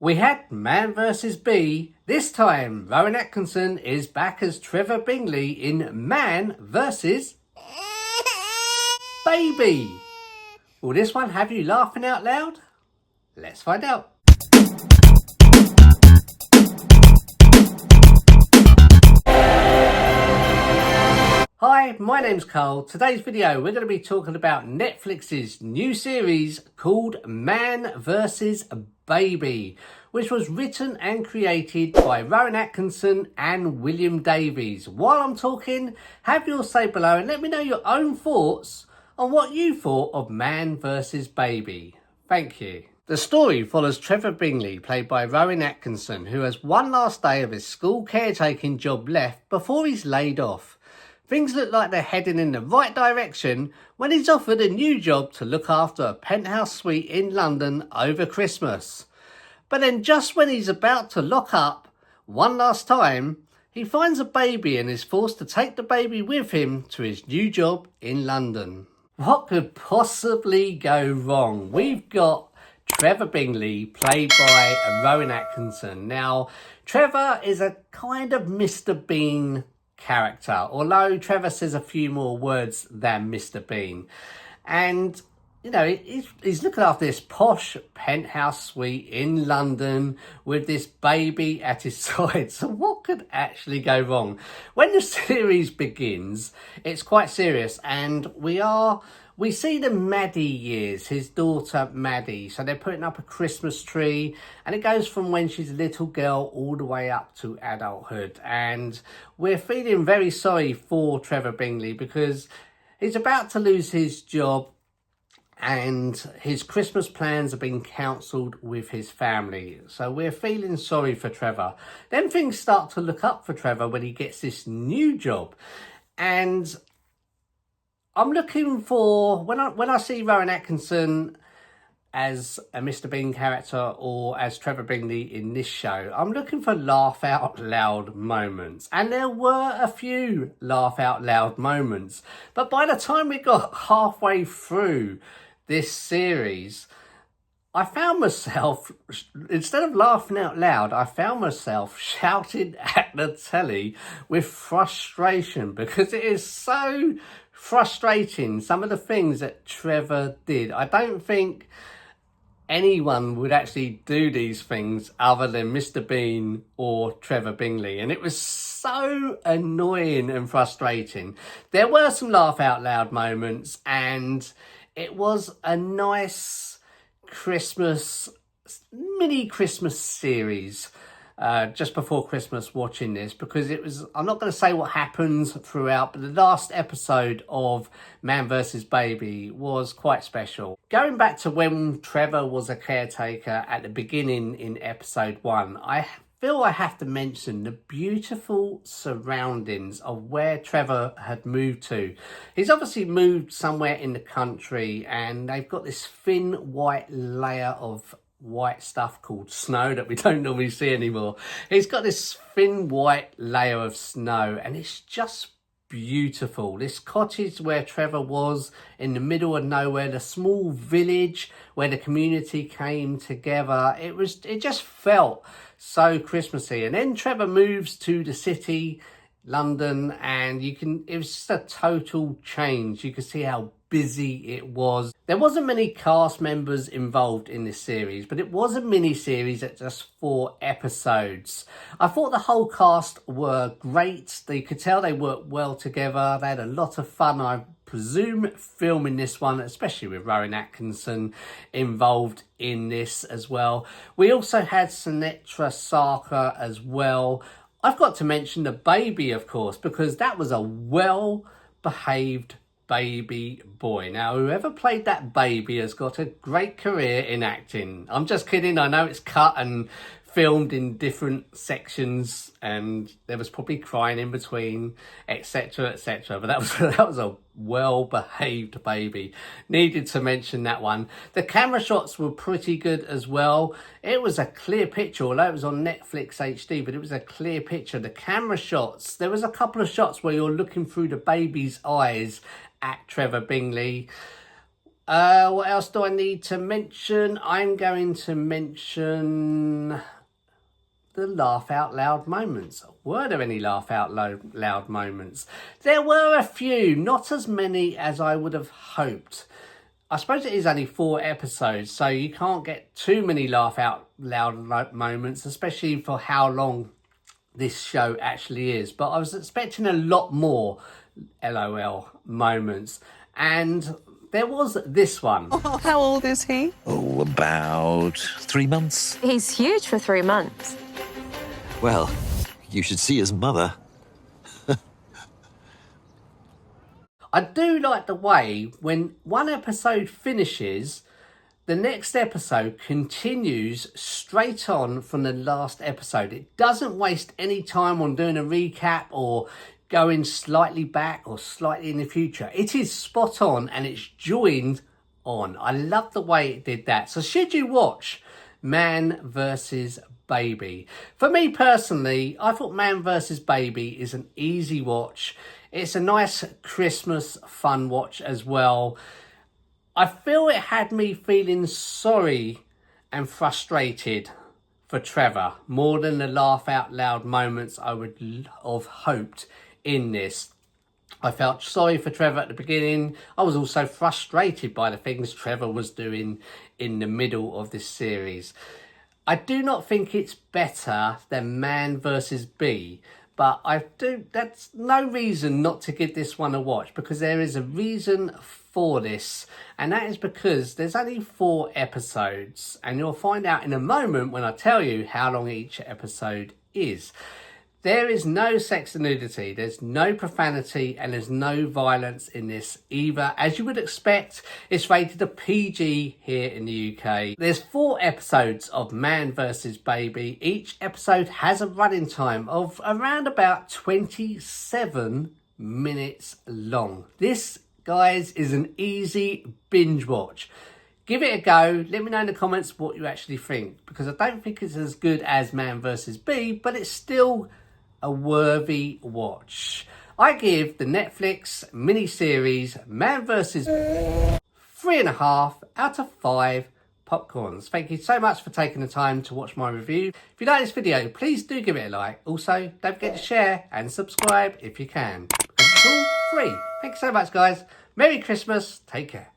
We had Man vs. Bee. This time, Rowan Atkinson is back as Trevor Bingley in Man vs. Baby. Will this one have you laughing out loud? Let's find out. Hi, my name's Carl. Today's video we're going to be talking about Netflix's new series called Man vs. Baby, which was written and created by Rowan Atkinson and William Davies. While I'm talking, have your say below and let me know your own thoughts on what you thought of Man vs. Baby. Thank you. The story follows Trevor Bingley, played by Rowan Atkinson, who has one last day of his school caretaking job left before he's laid off. Things look like they're heading in the right direction when he's offered a new job to look after a penthouse suite in London over Christmas. But then just when he's about to lock up one last time, he finds a baby and is forced to take the baby with him to his new job in London. What could possibly go wrong? We've got Trevor Bingley, played by Rowan Atkinson. Now, Trevor is a kind of Mr. Bean character, although Trevor says a few more words than Mr. Bean. And, you know, he's looking after this posh penthouse suite in London with this baby at his side. So what could actually go wrong? When the series begins, it's quite serious, and we see the Maddie years, his daughter Maddie. So they're putting up a Christmas tree, and it goes from when she's a little girl all the way up to adulthood. And we're feeling very sorry for Trevor Bingley because he's about to lose his job and his Christmas plans have been cancelled with his family. So we're feeling sorry for Trevor. Then things start to look up for Trevor when he gets this new job. And I'm looking for, when I see Rowan Atkinson as a Mr. Bean character or as Trevor Bingley in this show, I'm looking for laugh out loud moments. And there were a few laugh out loud moments. But by the time we got halfway through this series, I found myself, instead of laughing out loud, I found myself shouting at the telly with frustration because it is so frustrating, some of the things that Trevor did. I don't think anyone would actually do these things other than Mr. Bean or Trevor Bingley, and it was so annoying and frustrating. There were some laugh out loud moments, and it was a nice mini Christmas series just before Christmas watching this, because it was, I'm not going to say what happens throughout, but the last episode of Man vs. Baby was quite special. Going back to when Trevor was a caretaker at the beginning in episode 1, I feel I have to mention the beautiful surroundings of where Trevor had moved to. He's obviously moved somewhere in the country, and they've got this thin white layer of white stuff called snow that we don't normally see anymore. He's got this thin white layer of snow, and it's just beautiful. This cottage where Trevor was in the middle of nowhere, the small village where the community came together, it just felt so Christmassy. And then Trevor moves to the city, London, and it was just a total change. You could see how busy it was. There wasn't many cast members involved in this series, but it was a mini series at just 4 episodes. I thought the whole cast were great. You could tell they worked well together. They had a lot of fun, I presume, filming this one, especially with Rowan Atkinson involved in this as well. We also had Sunetra Sarkar as well. I've got to mention the baby, of course, because that was a well-behaved baby boy. Now, whoever played that baby has got a great career in acting. I'm just kidding. I know it's cut and filmed in different sections, and there was probably crying in between, etc., etc. But that was a well-behaved baby. Needed to mention that one. The camera shots were pretty good as well. It was a clear picture, although it was on Netflix HD, but it was a clear picture. The camera shots, there was a couple of shots where you're looking through the baby's eyes at Trevor Bingley. What else do I need to mention? I'm going to mention the laugh out loud moments. Were there any laugh out loud moments? There were a few, not as many as I would have hoped. I suppose it is only 4 episodes, so you can't get too many laugh out loud moments, especially for how long this show actually is. But I was expecting a lot more LOL moments, and there was this one. How old is he? Oh, about 3 months. He's huge for 3 months. Well, you should see his mother. I do like the way when one episode finishes, the next episode continues straight on from the last episode. It doesn't waste any time on doing a recap or going slightly back or slightly in the future. It is spot on and it's joined on. I love the way it did that. So should you watch Man vs. Baby? For me personally, I thought Man vs. Baby is an easy watch. It's a nice Christmas fun watch as well. I feel it had me feeling sorry and frustrated for Trevor more than the laugh out loud moments I would have hoped in this. I felt sorry for Trevor at the beginning. I was also frustrated by the things Trevor was doing in the middle of this series. I do not think it's better than Man vs. Bee, but that's no reason not to give this one a watch, because there is a reason for this, and that is because there's only 4 episodes, and you'll find out in a moment when I tell you how long each episode is. There is no sex and nudity, there's no profanity, and there's no violence in this either. As you would expect, it's rated a PG here in the UK. There's 4 episodes of Man vs. Baby. Each episode has a running time of around about 27 minutes long. This, guys, is an easy binge watch. Give it a go. Let me know in the comments what you actually think, because I don't think it's as good as Man vs. Bee, but it's still a worthy watch. I give the Netflix miniseries Man vs. 3.5 out of 5 popcorns. Thank you so much for taking the time to watch my review. If you like this video, please do give it a like. Also, don't forget to share and subscribe if you can, because it's all free. Thanks so much, guys. Merry Christmas. Take care.